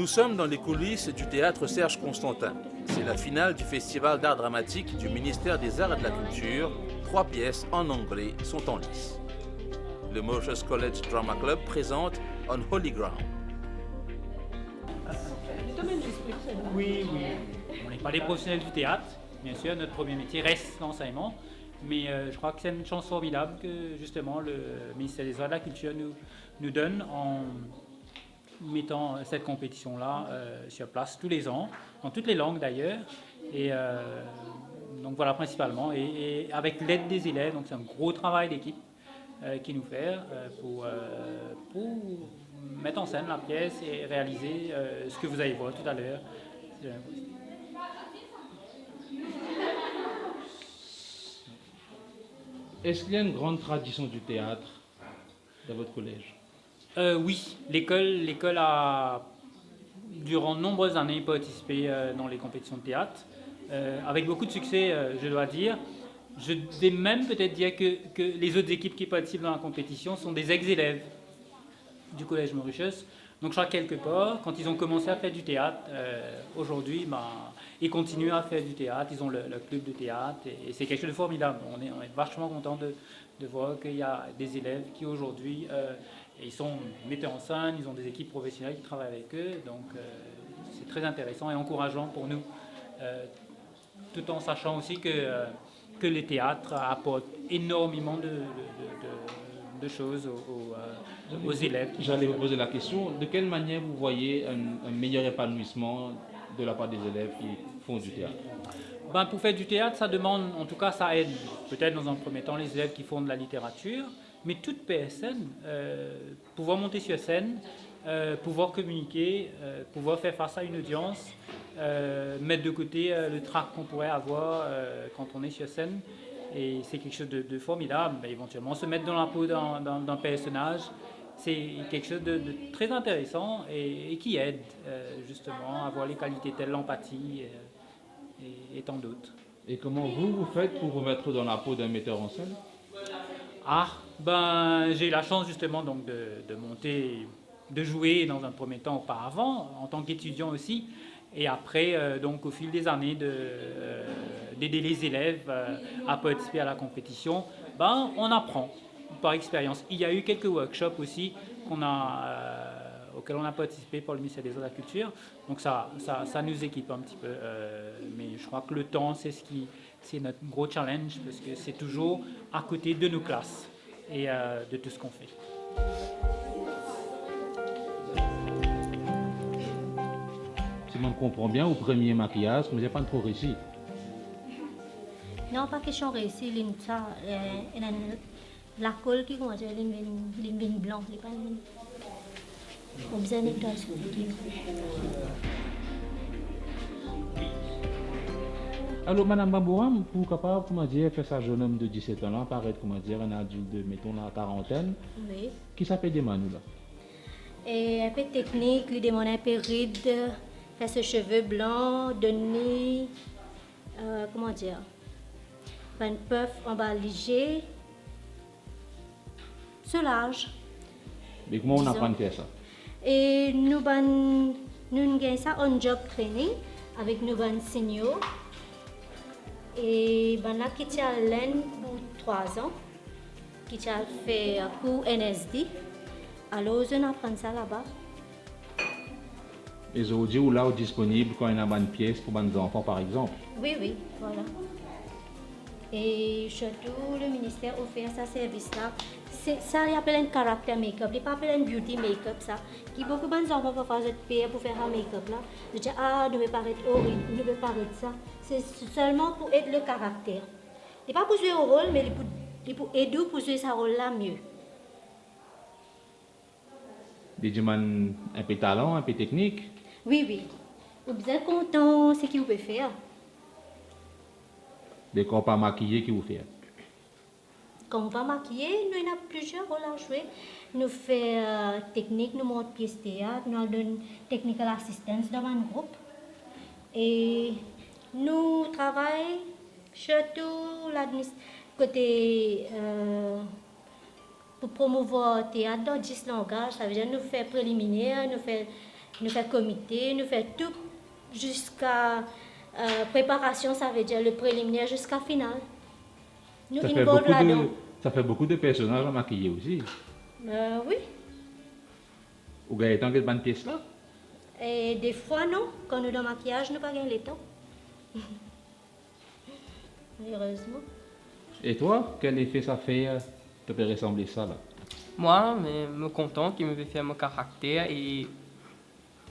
Nous sommes dans les coulisses du théâtre Serge Constantin. C'est la finale du festival d'art dramatique du ministère des Arts et de la Culture. 3 pièces en anglais sont en lice. Le Mauritius College Drama Club présente On Holy Ground. Oui. On n'est pas des professionnels du théâtre, bien sûr, notre premier métier reste l'enseignement, mais je crois que c'est une chance formidable que justement le ministère des Arts et de la Culture nous donne en mettant cette compétition-là sur place tous les ans, dans toutes les langues d'ailleurs, et donc voilà principalement, et avec l'aide des élèves, donc c'est un gros travail d'équipe qui nous fait pour mettre en scène la pièce et réaliser ce que vous allez voir tout à l'heure. Est-ce qu'il y a une grande tradition du théâtre dans votre collège? Oui, l'école a durant de nombreuses années participé dans les compétitions de théâtre, avec beaucoup de succès, je dois dire. Je vais même peut-être dire que les autres équipes qui participent dans la compétition sont des ex-élèves du Collège Mauritius. Donc je crois quelque part, quand ils ont commencé à faire du théâtre, aujourd'hui, ils continuent à faire du théâtre, ils ont le club de théâtre, et c'est quelque chose de formidable. On est vachement content de voir qu'il y a des élèves qui aujourd'hui, ils sont metteurs en scène, ils ont des équipes professionnelles qui travaillent avec eux, donc c'est très intéressant et encourageant pour nous, tout en sachant aussi que les théâtres apportent énormément de choses aux élèves. J'allais vous poser la question, de quelle manière vous voyez un meilleur épanouissement de la part des élèves qui font du théâtre? Pour faire du théâtre, ça demande, en tout cas ça aide peut-être dans un premier temps les élèves qui font de la littérature, mais toute PSN, pouvoir monter sur scène, pouvoir communiquer, pouvoir faire face à une audience, mettre de côté le trac qu'on pourrait avoir quand on est sur scène, et c'est quelque chose de formidable. Éventuellement se mettre dans la peau d'un personnage, c'est quelque chose de très intéressant et qui aide justement à avoir les qualités telles l'empathie et tant d'autres. Et comment vous faites pour vous mettre dans la peau d'un metteur en scène? J'ai eu la chance justement donc de monter, de jouer dans un premier temps auparavant, en tant qu'étudiant aussi, et après, donc au fil des années, d'aider les élèves à participer à la compétition, on apprend par expérience. Il y a eu quelques workshops aussi auxquels on a participé pour le ministère des Arts et de la Culture, donc ça nous équipe un petit peu, mais je crois que le temps, c'est notre gros challenge, parce que c'est toujours à côté de nos classes et de tout ce qu'on fait. Si on comprend bien, au premier maquillage, vous n'avez pas trop réussi. Non, pas question réussi, la colle qui commence à l'ingénie blanc, les pas on besoin de Alors, Madame Bambouram, pour capable, comment dire, faire ça jeune homme de 17 ans là, paraître, comment dire, un adulte de, mettons, la quarantaine, oui. Qui s'appelle des Manu là? Et un peu technique, lui demander un peu ride, faire ses cheveux blancs, donner, comment dire, un puff en bas léger, solage. Mais comment on apprend à faire ça? Et nous avons ça en job training avec nos seniors. Et là, qui a l'un pour 3 ans, qui a fait pour NSD. Alors, on apprend ça là-bas. Et aujourd'hui, ou là, disponible quand il y a une pièce pour les enfants, par exemple? Oui, voilà. Et surtout, le ministère offre ce service-là. Ça, il appelle un caractère make-up, il pas appelle un beauty make-up, ça. Qui beaucoup de enfants peuvent faire payer pour faire un make-up là. Je dis, nous ne paraître horrible, nous ne paraître ça. C'est seulement pour aider le caractère. Il n'est pas pour jouer au rôle, mais il pour aider pour jouer ce rôle-là mieux. Des gens un peu talent, un peu technique? Oui. Vous êtes content, c'est ce que vous pouvez faire. Des corps pas maquillés qui vous font? Quand on va maquiller, nous avons plusieurs rôles à jouer. Nous faisons technique, nous montrons pièce théâtre, nous donnons technical assistance dans un groupe. Et nous travaillons surtout côté pour promouvoir le théâtre dans 10 langages. Ça veut dire nous faisons préliminaire, nous faisons Nous faisons comité, nous faisons tout jusqu'à préparation, ça veut dire le préliminaire jusqu'à finale. Nous involvons là-dedans. Ça fait beaucoup de personnages à maquiller aussi. Oui. Ou gagne tant que de bonnes pièces là? Et des fois, non. Quand nous dans le maquillage, nous pas gagner le temps. Heureusement. Et toi, quel effet ça fait te peut ressembler ça là? Moi, je suis content qu'il me fait faire mon caractère et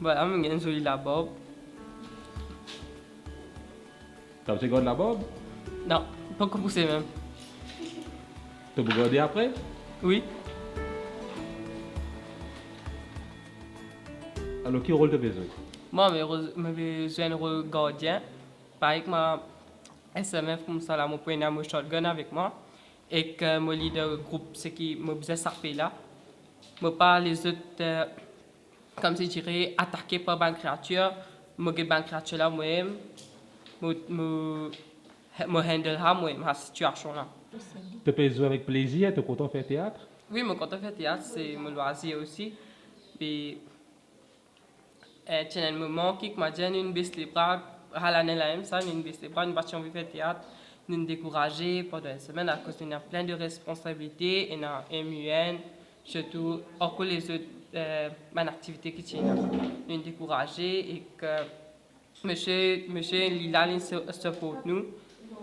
voilà, je gagne joli la bob. T'as aussi gardé la bob? Non, pas que pousser même. Tu peux garder après? Oui. Alors, quel rôle tu as besoin? Moi, je besoin de gardien. Par exemple, SMF comme ça, là, je prends un shotgun avec moi. Et que mon leader groupe, c'est qui me besoin de là. Je pas les autres, comme si je dirais, attaqués par une créature. Je vais une créature là, moi-même. Je handle moi-même la situation là. Tu peux jouer avec plaisir, tu es content de faire théâtre? Oui, je suis content de faire théâtre, c'est mon loisir aussi. Puis, il y a un moment qui m'a dit une baisse les bras, à l'année là même, ça, une baisse les bras, une bâche envie de faire théâtre, nous décourager pendant une semaine à cause qu'on a plein de responsabilités, et a MUN, surtout encore les autres activités qui tiennent, nous décourager et que monsieur Lila, il support nous,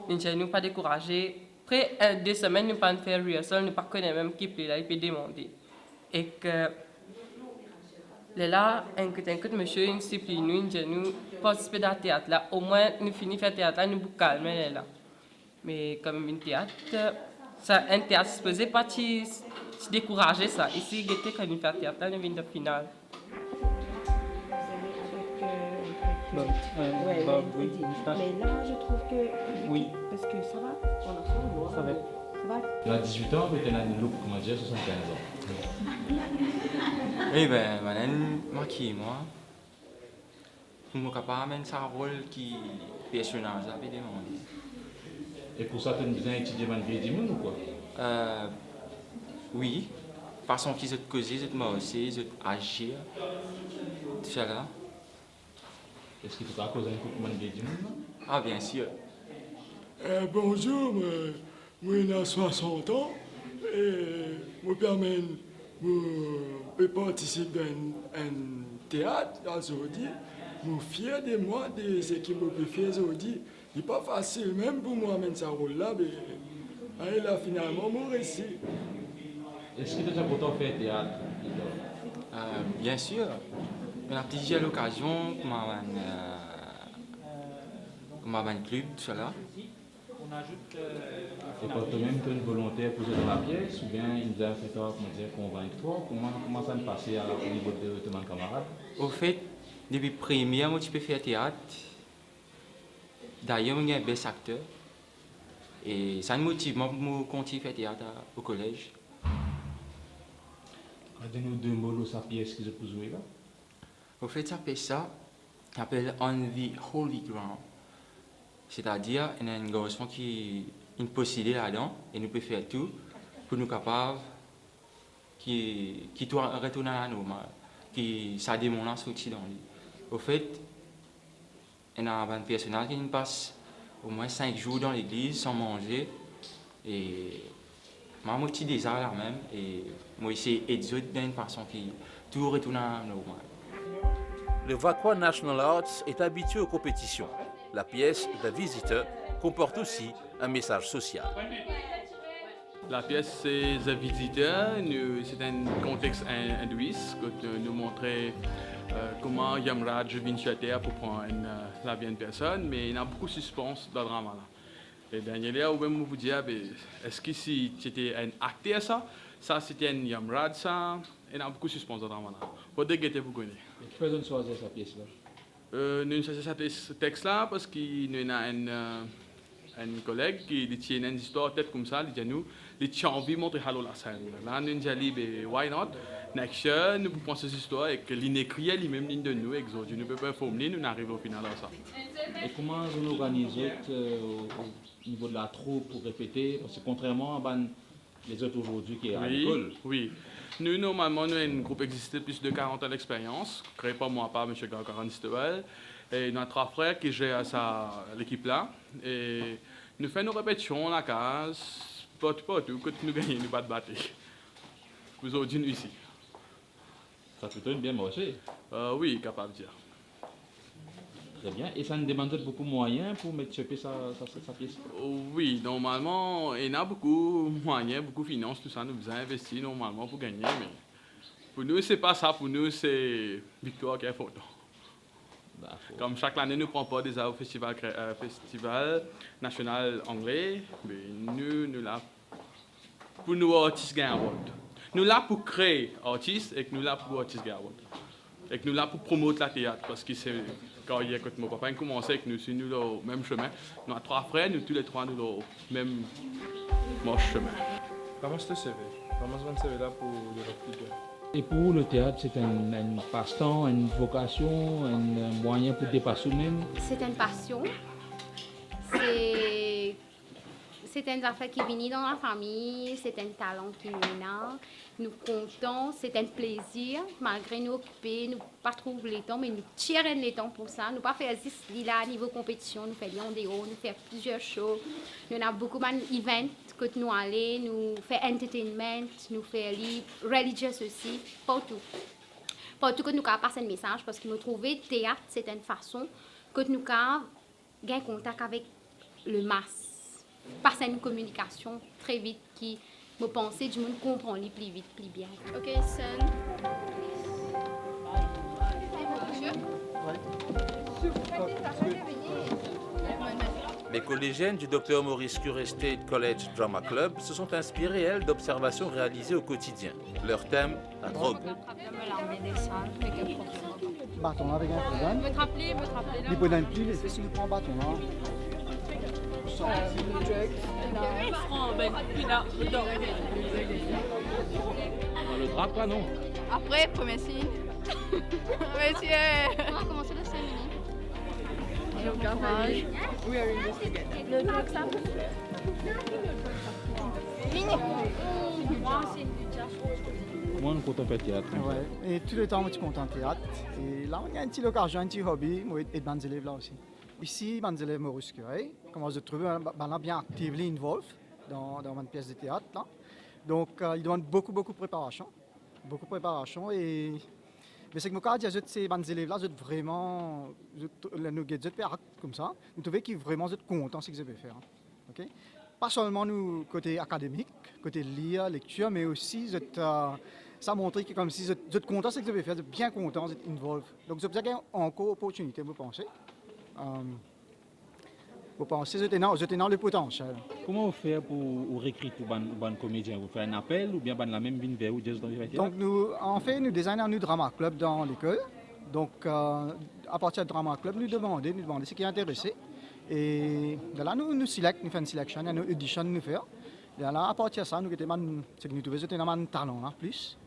il nous pas décourager. Après 2 semaines, nous ne pas faire rehearsal, nous ne pas connaître même qui peut là, il peut demander. Et que là, un coup, monsieur, il discipline nous participer dans le théâtre là. Au moins, nous finissons faire théâtre là, nous nous calmer là. Mais comme un théâtre, un théâtre supposé pas se décourager ça. Ici, quand nous faisons théâtre là, nous venons de finale. Ouais, Bob, oui. oui. Mais là, je trouve que... Oui. Parce que ça va, on a fait le Ça va. Ça va. Tu as 18 ans, mais tu as une look, comment dire, 75 ans. Oui, ben, je suis moi. Je suis capable de mettre un rôle qui est personnage avait demandé. Et pour ça, tu as besoin d'étudier le vie du monde ou quoi? Oui, façon qu'ils ont causé, ils ont aussi, ils ont agir. Tout ça là. Est-ce que tu as causé un coup de vie du monde? Ah, bien sûr. Bonjour, moi j'ai 60 ans et je participe à un théâtre aujourd'hui. Je suis fier de moi, de ce que je peux faire aujourd'hui. Ce n'est pas facile même pour moi de mettre ce rôle-là, mais là, finalement, je réussis. Est-ce que tu as content de faire théâtre? Bien sûr. On a plusieurs occasions pour un club, tout ça là. On ajoute. Et quand toi-même, tu as une volonté pour jouer dans la pièce, ou bien il nous a fait convaincre toi? Comment ça se passe au niveau de tes camarades? Au fait, depuis le premier, moi, je peux faire théâtre. D'ailleurs, je suis un bel acteur. Et ça me motive pour continuer à faire théâtre au collège. Donne-nous 2 mots de sa pièce que je peux jouer là. Au fait, ça s'appelle On the Holy Ground. C'est-à-dire, il y a un garçon qui est possédé là-dedans et nous pouvons faire tout pour nous capables qui retourne à la normale, qui ça démon sorti dans lui. Au fait, il y a un personnage qui passe au moins 5 jours dans l'église sans manger et moi, je suis déjà là même et moi, j'essaie d'aider d'une façon qui tout retourne à la normale. Le Vaqua National Arts est habitué aux compétitions. La pièce The Visitor comporte aussi un message social. La pièce, c'est The Visitor. C'est un contexte hindouiste que nous montrer comment Yamraj vient sur Terre pour prendre la vie d'une personne, mais il y a beaucoup de suspense dans le drama. Et dernièrement, on peut vous dire, est-ce que si c'était un acteur ça c'était un Yamraj ça, il y a beaucoup de suspense dans le drama. Vous devez vous connaître. Qui faisait choisir sa pièce là? Nous avons choisi ce texte-là parce qu'il y a un collègue qui tient une histoire peut-être comme ça, il dit nous, il a envie de montrer la scène. Là, nous avons dit, why not? Next year, nous pouvons cette histoire et que l'inécrit est lui-même ligne de nous, exode. Nous ne pouvons pas formuler, nous arrivons au final à ça. Et comment vous organisez au niveau de la troupe pour répéter? Parce que contrairement à Les autres aujourd'hui qui est à Oui, l'école. oui. Nous, normalement, nous avons un groupe existé de plus de 40 ans d'expérience, créé par moi, par M. Gargaran Stewell. Et nous avons 3 frères qui gèrent l'équipe là. Et nous faisons nos répétitions à la case, pas tout, quand nous gagnons, nous pas de battre. Aujourd'hui, nous ici. Ça peut bien marcher. Oui, capable de dire. Très bien. Et ça nous demande beaucoup de moyens pour mettre sur pied sa pièce. Oui, normalement, il y a beaucoup de moyens, beaucoup de finances, tout ça, nous avons investi normalement pour gagner, mais pour nous, c'est pas ça, pour nous, c'est victoire qui est important. Comme chaque année, nous ne prenons pas des au festival national anglais, mais nous là pour nous artistes gagner award. Nous là pour créer artistes et nous là pour artistes gagner award. Et nous là pour promouvoir la théâtre parce que c'est quand mon papa a commencé avec nous, c'est nous le même chemin. Nous avons 3 frères, nous tous les 3 nous le même chemin. Comment c'est CV? Comment c'est CV là pour le rap? Et pour le théâtre, c'est un passe-temps, une vocation, un moyen pour dépasser nous-mêmes. C'est une passion. C'est une affaire qui vient dans la famille, c'est un talent qui nous a. Nous comptons, c'est un plaisir, malgré nous occuper, nous pas trouver le temps, mais nous tirons le temps pour ça. Nous pas faire juste là niveau compétition, nous faisons des hauts, nous faisons plusieurs shows. Nous avons beaucoup d'événements que nous allons, nous faisons entertainment, nous faisons religious aussi, partout. Partout que nous pouvons passer un message, parce que nous trouvons théâtre, c'est une façon que nous pouvons gagner contact avec le masse. Passer une communication très vite qui me pensait du monde comprend les plus vite, plus bien. Ok, son. Les collégiennes du Dr Maurice Curé State College Drama Club se sont inspirées, elles, d'observations réalisées au quotidien. Leur thème, la drogue. Bâton avec un problème. Me rappeler. Il peut plus les fesses nous prend bâton là. Le drap, pas non. Après, premier signe. Monsieur. On va commencer le 5 minutes. J'ai aucun âge. We are investigating. Le drug sample. Moi, je suis content de faire théâtre. Ouais. Et tout le temps, je suis content de théâtre. Et là, on a un petit occasion, un petit hobby, moi et des élèves là aussi. Ici, les élèves Maurice Curé, comment je trouve, bien activement involved dans une pièce de théâtre. Là. Donc, ils demandent beaucoup de préparation. Beaucoup de préparation. Et mais c'est que moi, quand je dis ces élèves-là, je vraiment, nous faire comme ça, nous trouvons qu'ils vraiment contents de ce qu'ils veulent faire. Okay? Pas seulement nous, côté académique, côté lire, lecture, mais aussi ça montre que comme si vous êtes content de ce que vous avez fait, vous êtes bien content, vous êtes involved. Donc, vous avez encore opportunité, vous pensez. Vous pensez que vous êtes dans le potentiel. Comment vous faites pour recruter pour un comédien? Vous faites un appel ou bien la même ligne vers vous juste dans le théâtre? Donc, nous designons un drama club dans l'école. Donc, à partir du drama club, nous demandons ce qui est intéressé. Et de là, nous sélectionnons, nous faisons une sélection, nous audition, nous faisons. Et là, à partir de ça, nous trouvons un talent là, plus.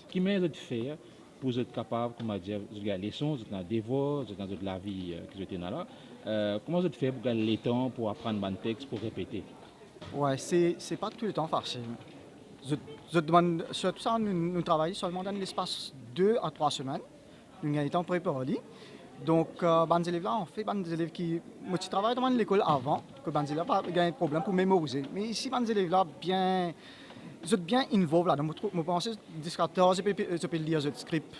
Qui m'a fait pour être capable, comment dire, de gagner les leçons, de dans des voix, de la vie que vous êtes là. Comment vous faites pour gagner les temps, pour apprendre un texte, pour répéter? Ouais, c'est pas tout le temps facile. Je demande, surtout ça, nous travaillons seulement dans l'espace 2 à 3 semaines. Nous avons le temps préparé. Donc, les élèves là, on fait des élèves qui. Moi, je travaille dans l'école avant, que les élèves ont un problème pour mémoriser. Mais ici, les élèves là, vous êtes bien involved là. Donc, je pense que jusqu'à 14, je peux lire le script.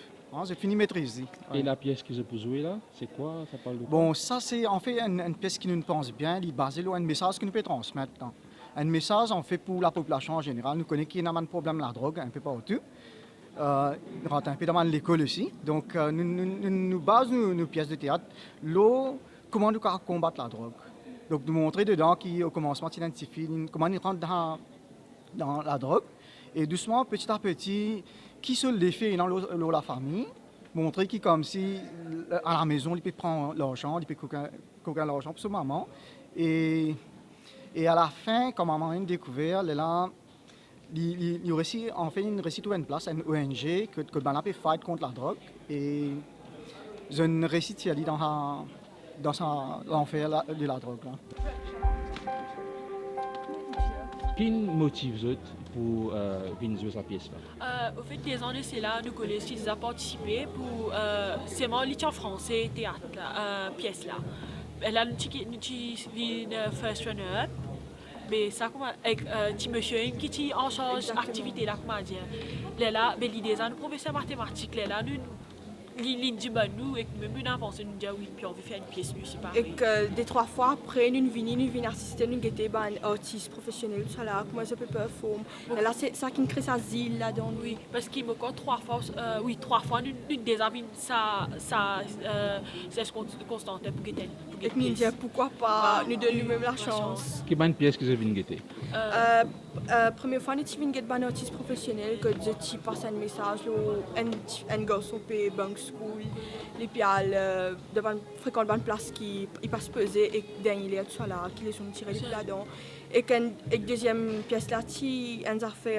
J'ai fini maîtrise. Et la pièce que je peux jouer là, c'est quoi? Ça parle de quoi? Bon, ça c'est en fait une pièce qui nous pense bien, elle est basée sur un message que nous pouvons transmettre. Un message en fait pour la population en général. Nous connaissons qu'il y a un problème de la drogue un peu partout. Nous rentrons un peu dans l'école aussi. Donc nous basons nos pièces de théâtre comment nous combattre la drogue. Donc nous montrer dedans qu'au commencement s'identifie comment ils rentrent dans la drogue. Et doucement, petit à petit, qui sont les filles dans la famille, montrer qui comme si à la maison, il peut prendre l'argent, il peut coquer l'argent pour sa maman. Et à la fin, comme maman a découvert, il réussit en fait une réussite une place, une ONG que ben peut fight contre la drogue. Et je ne réussis à aller dans l'enfer de la drogue. Là. Qui motive vous pour venir jouer sa pièce là? Au fait, des années, c'est là, nous connaissons, ils ont participé pour seulement en français, théâtre, pièce là. Et là, nous avons first runner-up. Mais ça, avec petit monsieur qui est en charge d'activité là, comment dire. Là, l'idée, nous professeur mathématiques, là, nous nous et même nous avancé nous dire oui puis on veut faire une pièce lui c'est pas et que des 3 fois après nous venons assister nous guetter un artiste professionnel ça là comment ça peut performer là c'est ça qui crée sa zile là dedans oui parce qu'il me compte 3 fois nous déjà ça c'est constante pour guetter et nous dire pourquoi pas nous donner nous-mêmes la chance qui bonne pièce que vous venez guetter première fois nous venons guetter un artiste professionnel que je passe un message un garçon peut bank school les pials devant fréquente bonne place qui il passe peser et dernier tout ça là qui les sont tirés là-dedans et qu'une deuxième pièce là qui on a fait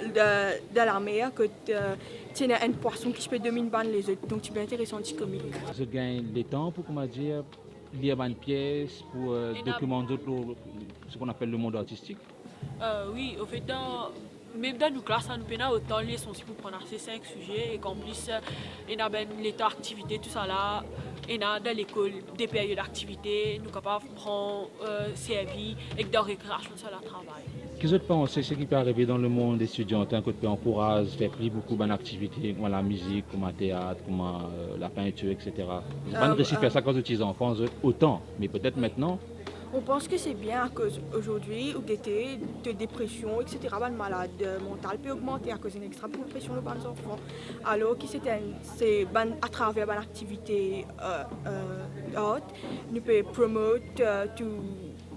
de la mer que tiens un poisson qui peut dominer les autres donc c'est bien intéressant petit comique je gagne des temps pour comment dire lire une pièce pour documenter ce qu'on appelle le monde artistique oui au fait même dans nos classes, nous avons autant de leçons pour prendre ces 5 sujets et qu'en plus, il y a l'état d'activité, tout ça là, il y a dans l'école des périodes d'activité, nous sommes capables de prendre service et de récréation, ça là, travail. Qu'est-ce que vous pensez, ce qui peut arriver dans le monde étudiant, que tu encourages, faire plus beaucoup d'activités comme la musique, comme le théâtre, comme la peinture, etc. Vous n'avez pas réussi à faire ça quand vous étiez enfants, autant, mais peut-être maintenant. On pense que c'est bien à cause aujourd'hui, ou d'été, de dépression, etc. Le malade mental peut augmenter à cause d'une extra pression de les enfants. Alors que c'est à travers l'activité art, nous pouvons promouvoir to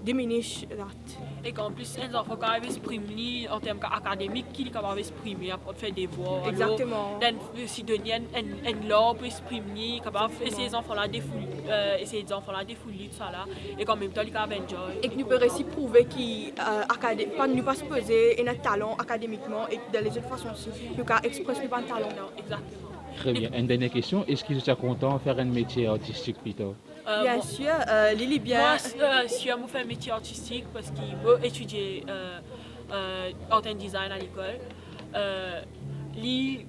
diminish that. Et qu'en plus, les enfants quand même exprimer en termes académiques, qui sont capables d'exprimer, après de faire des voix. Exactement. Si donner un law pour exprimer, capable essayer les enfants là défouler, essayer les enfants là défouler tout ça là, et qu'en même temps ils peuvent enjoy. Et que nous pouvons aussi prouver qu'on nous pas se poser un talent académiquement et de les autres façons aussi, nous pouvons exprimer notre talent. Exactement. Très bien. Une dernière question, est-ce que vous êtes content de faire un métier artistique plutôt? Bien sûr, Lily bien. Moi, si je fais un métier artistique parce qu'il veut étudier art and design à l'école, il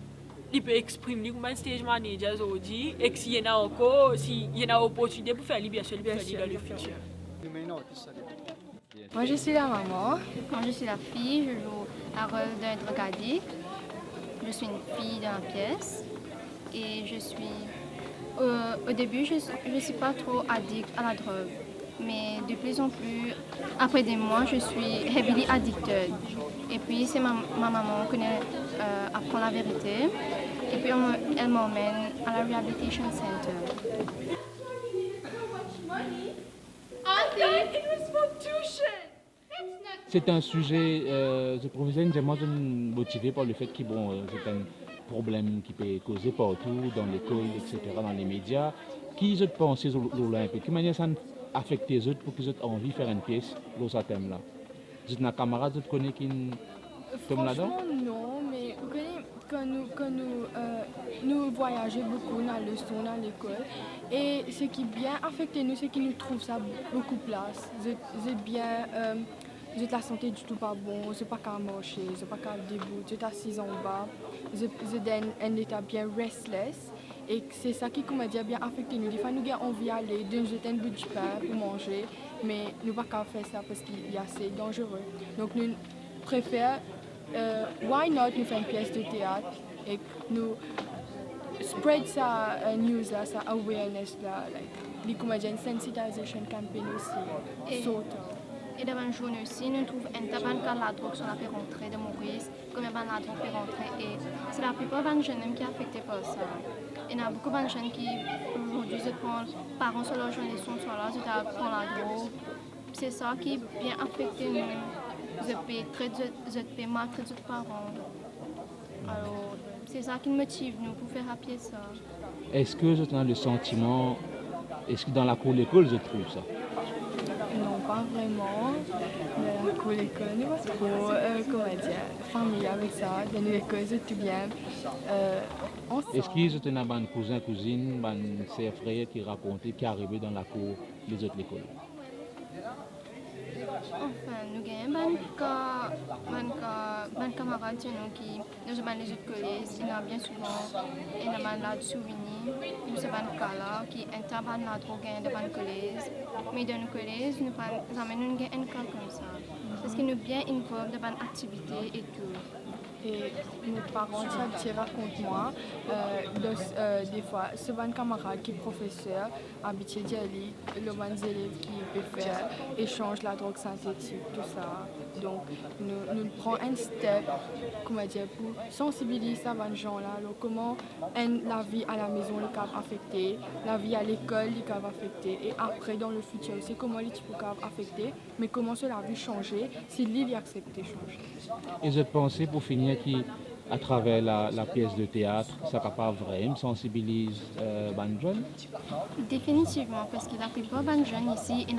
peut exprimer comme un stage manager aujourd'hui et s'il y en a encore, s'il y en a opportunité pour faire, bien sûr, il peut faire dans le futur. Moi, je suis la maman. Quand je suis la fille, je joue un rôle d'un drogadique. Je suis une fille dans la pièce et je suis. Au début, je ne suis pas trop addict à la drogue, mais de plus en plus, après des mois, je suis heavily addicted. Et puis, c'est ma maman qui apprend la vérité, et puis elle m'emmène à la Rehabilitation Center. C'est un sujet, je trouve vraiment motivé par le fait que c'est un problème qui peut causer partout, dans l'école, etc., dans les médias. Qui vous pensez aux Olympiques? Quelle manière ça affecte les autres pour qu'ils aient envie de faire une pièce dans ce thème-là? Vous êtes un camarade, vous connaissez qui tombe là-dedans? Franchement, non, mais vous connaissez, quand nous voyageons beaucoup dans le leçon, dans l'école, et ce qui bien affecte nous, c'est que nous trouvons ça beaucoup de place. C'est bien... la santé du tout pas bon, je pas qu'à marcher, je pas qu'à debout, je suis assise en bas, je dans un état bien restless et c'est ça qui comment dire bien affecté nous. Des fois nous avons envie d'aller d'un jeter un bout de pain pour manger, mais nous pas qu'à faire ça parce qu'il y a assez dangereux. Donc nous préférons why not nous faire une pièce de théâtre et nous spread sa news là, sa awareness là, like les comédiens sensitization campaign aussi. Et dans une journée aussi, nous trouvons un tabac quand la drogue sont fait rentrer de Maurice, combien la drogue fait rentrer. Et c'est la plupart des jeunes qui sont affectés par ça. Il y a beaucoup de jeunes qui aujourd'hui se prennent parents sur leur journée, sont là, ils prennent la drogue. C'est ça qui bien affecté nous. Ils paient maltraiter leurs parents. Alors, c'est ça qui motive nous pour faire appuyer ça. Est-ce que vous avez le sentiment, est-ce que dans la cour de l'école, je trouve ça? Non, pas vraiment. Mais la cour de l'école, nous pas trop, comment dire, familier avec ça. Dans l'école, c'est tout bien. Est-ce que vous avez un cousin, cousine, un frère qui racontait qui est arrivé dans la cour des autres écoles? Enfin, nous avons un camarade qui nous a les autres collègues, il a bien souvent un malade souvenir, nous avons un cas là qui est un tabac de la drogue de ban collègue, mais dans nos collègues, nous avons un cas comme ça, parce que nous bien involvés dans une activité et tout. Et mes parents, ça racontent moi, des fois, c'est un camarade qui est professeur, habitué d'aller, le bon élève qui peut faire échange la drogue synthétique, tout ça. Donc, nous prenons un step, comment dire, pour sensibiliser ces gens-là, comment la vie à la maison est affectée, la vie à l'école est affectée, et après, dans le futur aussi, comment les types peuvent affecter, mais comment cela a changer si l'île accepte changer. Et je pensais, pour finir, qu'à travers la pièce de théâtre, ça capable vraiment sensibilise les jeunes? Définitivement, parce que la plupart des jeunes ici, et les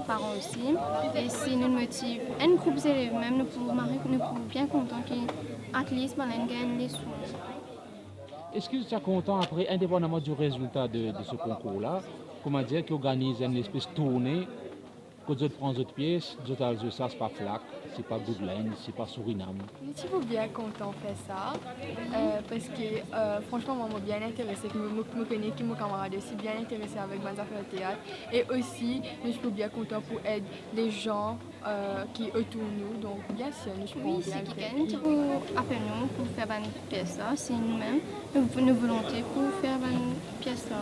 parents aussi, et si nous motivons un groupe d'élèves, même nous pouvons bien contents qu'à least ils gagnent les soins. Est-ce que tu es content après, indépendamment du résultat de ce concours-là, comment dire, qu'ils organisent une espèce de tournée? Quand je prends d'autres pièces, ça c'est pas Flac, c'est pas Goodland, c'est pas Suriname. Je suis bien content de faire ça, parce que franchement, moi, je suis bien intéressée, je me connais qui mon camarade aussi bien intéressé avec mes affaires de théâtre. Et aussi, je suis bien content pour aider les gens qui autour de nous, donc bien sûr, je suis bien. Oui, c'est quelqu'un pour appeler nous pour faire une pièce là, c'est nous-mêmes, nos volontés pour faire une pièce là.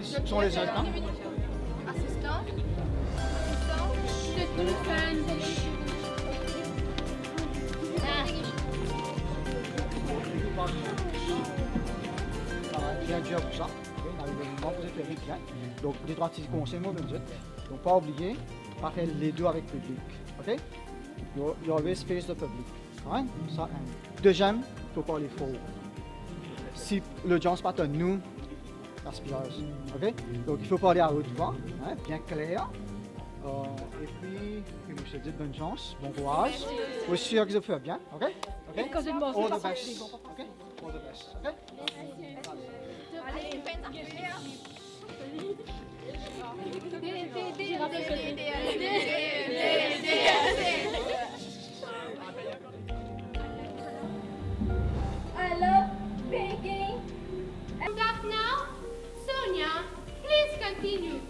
Ce sont les assistants. Bien dur pour ça. Donc les droits de conseil, donc pas oublier, pas faire les deux avec le public. Ok? You always face the public. Right? Ça, un. Deuxième, il faut parler fort. Si l'audience pas à nous, ok? Donc il faut parler à haute voix, hein, bien clair. Et puis, je te dis bonne chance, bon courage. Aussi sûr que je fais bien, ok? Ok? All the best. Ok? All the best. Ok? I love baking. And that now, Sonia, please continue.